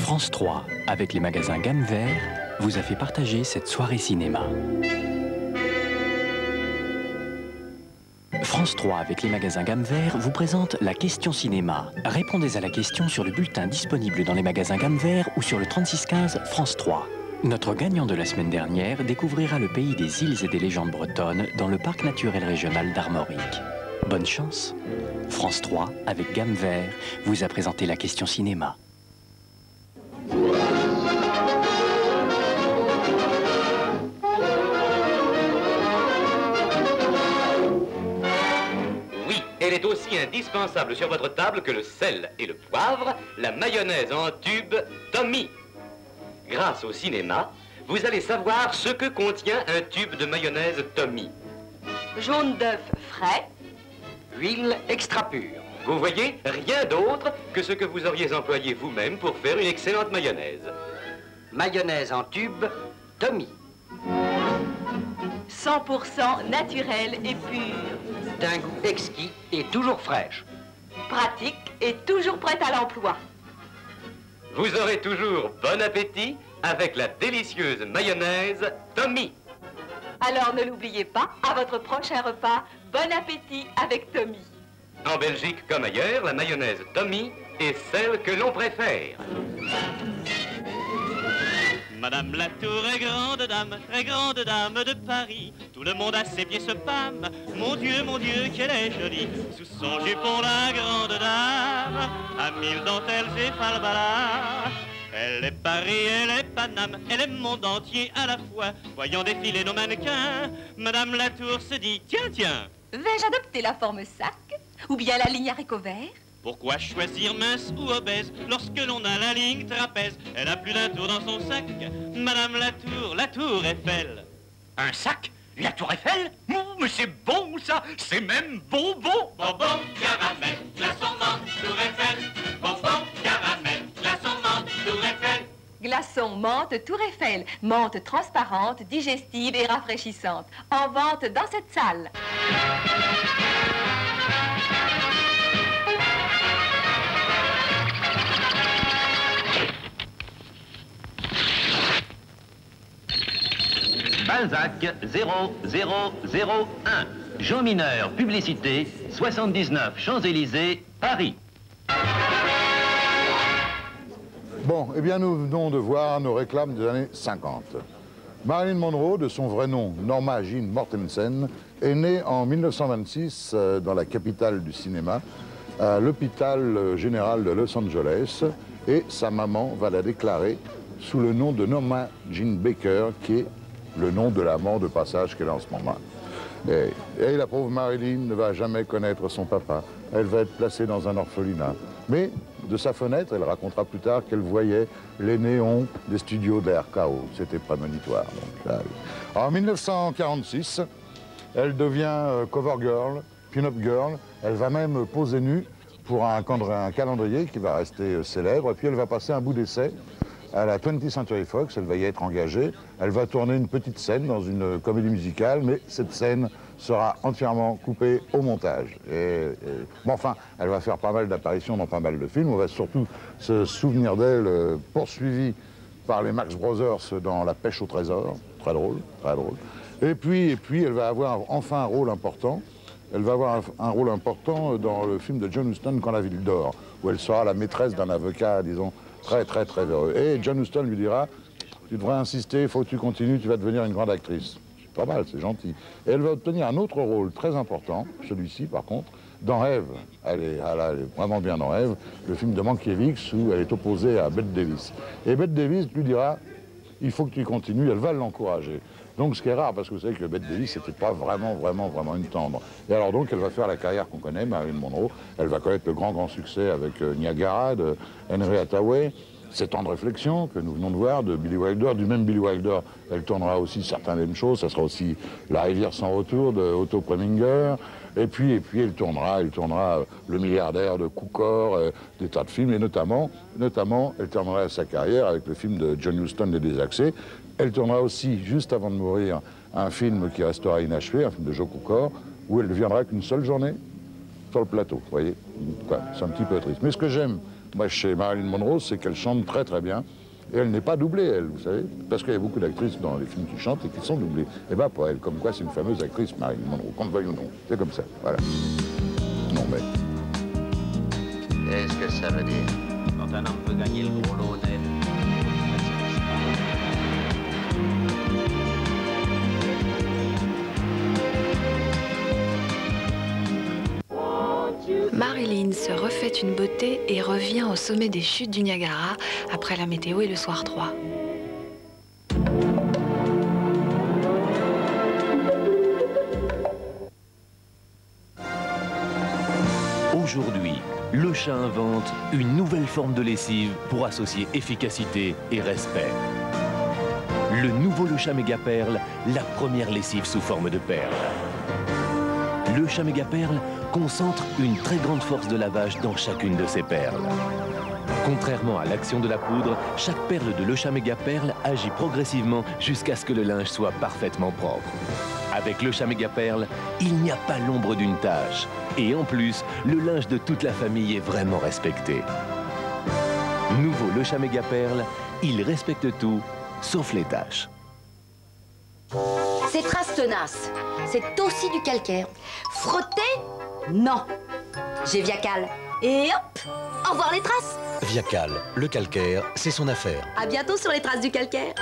France 3, avec les magasins Gamme Vert, vous a fait partager cette soirée cinéma. France 3, avec les magasins Gamme Vert, vous présente la question cinéma. Répondez à la question sur le bulletin disponible dans les magasins Gamme Vert ou sur le 3615 France 3. Notre gagnant de la semaine dernière découvrira le pays des îles et des légendes bretonnes dans le parc naturel régional d'Armorique. Bonne chance. France 3, avec Gamme Vert, vous a présenté la question cinéma. Elle est aussi indispensable sur votre table que le sel et le poivre, la mayonnaise en tube Tommy. Grâce au cinéma, vous allez savoir ce que contient un tube de mayonnaise Tommy. Jaune d'œuf frais, Huile extra pure. Vous voyez, rien d'autre que ce que vous auriez employé vous-même pour faire une excellente mayonnaise. Mayonnaise en tube Tommy. 100% naturel et pur. D'un goût exquis et toujours fraîche. Pratique et toujours prête à l'emploi. Vous aurez toujours bon appétit avec la délicieuse mayonnaise Tommy. Alors ne l'oubliez pas, à votre prochain repas, bon appétit avec Tommy. En Belgique comme ailleurs, la mayonnaise Tommy est celle que l'on préfère. Madame Latour est grande dame de Paris. Tout le monde à ses pieds se pâme. Mon Dieu, qu'elle est jolie. Sous son jupon, la grande dame a mille dentelles et falbalas. Elle est Paris, elle est Paname, elle est monde entier à la fois. Voyant défiler nos mannequins, Madame Latour se dit, tiens. Vais-je adopter la forme sac ou bien la ligne haricot vert? Pourquoi choisir mince ou obèse lorsque l'on a la ligne trapèze? Elle a plus d'un tour dans son sac. Madame Latour, la tour Eiffel. Un sac? La tour Eiffel? Mais c'est bon ça, c'est même bonbon. Bonbon, caramel, glaçon, menthe, tour Eiffel. Bonbon, caramel, glaçon, menthe, tour Eiffel. Glaçon, menthe, tour Eiffel. Menthe transparente, digestive et rafraîchissante. En vente dans cette salle. Balzac 0001. Jean Mineur, publicité, 79 Champs-Élysées, Paris. Bon, eh bien nous venons de voir nos réclames des années 50. Marilyn Monroe, de son vrai nom Norma Jean Mortensen, est née en 1926 dans la capitale du cinéma, à l'hôpital général de Los Angeles, et sa maman va la déclarer sous le nom de Norma Jean Baker, qui est le nom de l'amant de passage qu'elle a en ce moment. Et la pauvre Marilyn ne va jamais connaître son papa. Elle va être placée dans un orphelinat. Mais de sa fenêtre, elle racontera plus tard qu'elle voyait les néons des studios de RKO. C'était prémonitoire. Donc, là, en 1946, elle devient cover girl, pin-up girl. Elle va même poser nue pour un calendrier qui va rester célèbre. Et puis elle va passer un bout d'essai à la 20th Century Fox, elle va y être engagée. Elle va tourner une petite scène dans une comédie musicale, mais cette scène sera entièrement coupée au montage. Bon, enfin, elle va faire pas mal d'apparitions dans pas mal de films. On va surtout se souvenir d'elle poursuivie par les Marx Brothers dans La pêche au trésor. Très drôle, très drôle. Et puis elle va avoir enfin un rôle important. Elle va avoir un rôle important dans le film de John Huston, Quand la ville dort, où elle sera la maîtresse d'un avocat, disons, très véreux. Et John Huston lui dira, tu devrais insister, il faut que tu continues, tu vas devenir une grande actrice. C'est pas mal, c'est gentil. Et elle va obtenir un autre rôle très important, celui-ci par contre, dans Rêve. Elle est vraiment bien dans Rêve, le film de Mankiewicz où elle est opposée à Bette Davis. Et Bette Davis lui dira, il faut que tu continues, elle va l'encourager. Donc ce qui est rare, parce que vous savez que Bette Davis, c'était pas vraiment une tendre. Et alors donc, elle va faire la carrière qu'on connaît, Marilyn Monroe. Elle va connaître le grand succès avec Niagara, de Henry Hathaway. 7 ans de réflexion que nous venons de voir, de Billy Wilder. Du même Billy Wilder, elle tournera aussi certaines mêmes choses. Ça sera aussi La rivière sans retour de Otto Preminger. Et puis elle tournera Le Milliardaire de Cukor, des tas de films, et notamment, elle terminera sa carrière avec le film de John Huston, Les Désaxés. Elle tournera aussi, juste avant de mourir, un film qui restera inachevé, un film de Joe Cukor, où elle ne viendra qu'une seule journée sur le plateau, vous voyez. C'est un petit peu triste. Mais ce que j'aime, moi, chez Marilyn Monroe, c'est qu'elle chante très très bien. Et elle n'est pas doublée, elle, vous savez, parce qu'il y a beaucoup d'actrices dans les films qui chantent et qui sont doublées. Et bien pour elle, comme quoi c'est une fameuse actrice, Marilyn Monroe, qu'on le veuille ou non. C'est comme ça, voilà. Non mais... Qu'est-ce que ça veut dire? Quand un homme peut gagner le gros lot net, Marilyn se refait une beauté et revient au sommet des chutes du Niagara après la météo et le soir 3. Aujourd'hui, le chat invente une nouvelle forme de lessive pour associer efficacité et respect. Le nouveau Le Chat Méga Perle, la première lessive sous forme de perle. Le Chat Méga Perle concentre une très grande force de lavage dans chacune de ses perles. Contrairement à l'action de la poudre, chaque perle de Le Chat Méga Perle agit progressivement jusqu'à ce que le linge soit parfaitement propre. Avec Le Chat Méga Perle, il n'y a pas l'ombre d'une tache. Et en plus, le linge de toute la famille est vraiment respecté. Nouveau Le Chat Méga Perle, il respecte tout, sauf les taches. C'est traces tenaces. C'est aussi du calcaire. Frotter? Non. J'ai Viacal. Et hop, au revoir les traces. Viacal, le calcaire, c'est son affaire. À bientôt sur les traces du calcaire.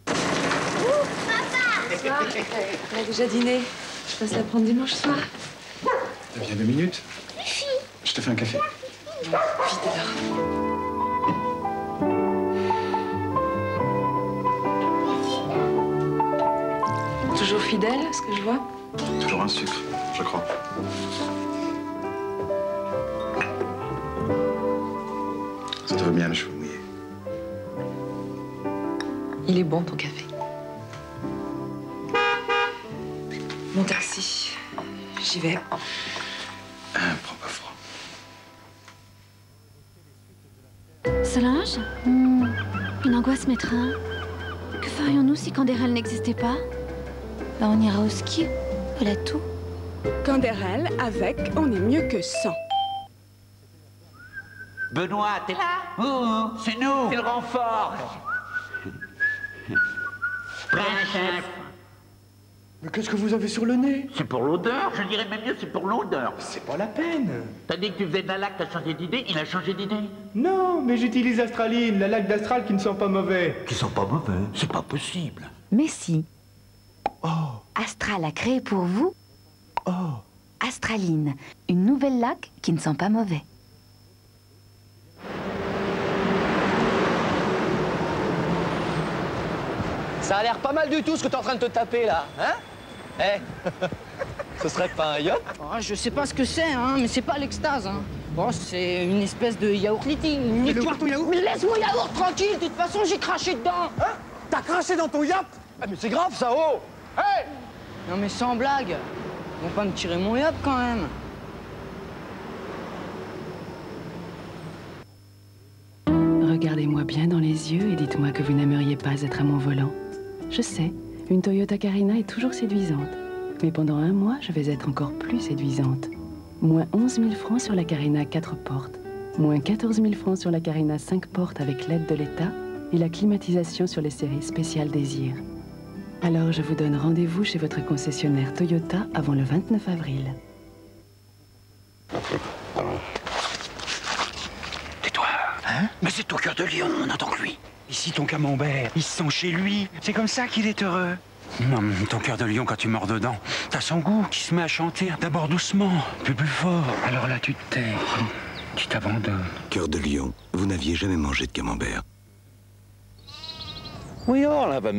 Bonsoir. On a déjà dîné. Je passe la prendre dimanche soir. Viens 2 minutes. Je te fais un café. Vite alors. Toujours fidèle, ce que je vois? Toujours un sucre, je crois. Ça te va bien, les cheveux mouillés. Il est bon, ton café. Mon taxi. J'y vais. Prends pas froid. Solange, une angoisse m'étreint. Que ferions-nous si Canderel n'existait pas? Ben, on ira au ski, voilà tout. Canderel, avec, on est mieux que sans. Benoît, t'es là? Oh, c'est nous. C'est le renfort. Mais qu'est-ce que vous avez sur le nez? C'est pour l'odeur, je dirais même mieux, c'est pour l'odeur. C'est pas la peine. T'as dit que tu faisais de la laque, t'as changé d'idée, il a changé d'idée. Non, mais j'utilise Astraline, la laque d'Astral qui ne sent pas mauvais. Qui sent pas mauvais? C'est pas possible. Mais si. Oh. Astral a créé pour vous Astraline, une nouvelle laque qui ne sent pas mauvais. Ça a l'air pas mal du tout ce que t'es en train de te taper là, hein? Eh, ce serait pas un yacht? Oh, je sais pas ce que c'est, hein, mais c'est pas l'extase, hein. Bon, c'est une espèce de yaourt liti. Mais laisse-moi yaourt tranquille, de toute façon j'ai craché dedans. Hein? T'as craché dans ton yacht? Ah, mais c'est grave ça, oh! Hey! Non mais sans blague, ils vont pas me tirer mon yacht quand même. Regardez-moi bien dans les yeux et dites-moi que vous n'aimeriez pas être à mon volant. Je sais, une Toyota Carina est toujours séduisante. Mais pendant 1 mois, je vais être encore plus séduisante. Moins 11 000 francs sur la Carina 4 portes. Moins 14 000 francs sur la Carina 5 portes avec l'aide de l'État. Et la climatisation sur les séries spéciales Désir. Alors je vous donne rendez-vous chez votre concessionnaire Toyota avant le 29 avril. Tais-toi. Hein? Mais c'est ton cœur de lion, on n'entend que lui. Ici, ton camembert, il se sent chez lui. C'est comme ça qu'il est heureux. Non, ton cœur de lion, quand tu mords dedans, t'as son goût qui se met à chanter. D'abord doucement, puis plus fort. Alors là, tu te tais, tu t'abandonnes. Cœur de lion, vous n'aviez jamais mangé de camembert. We all have a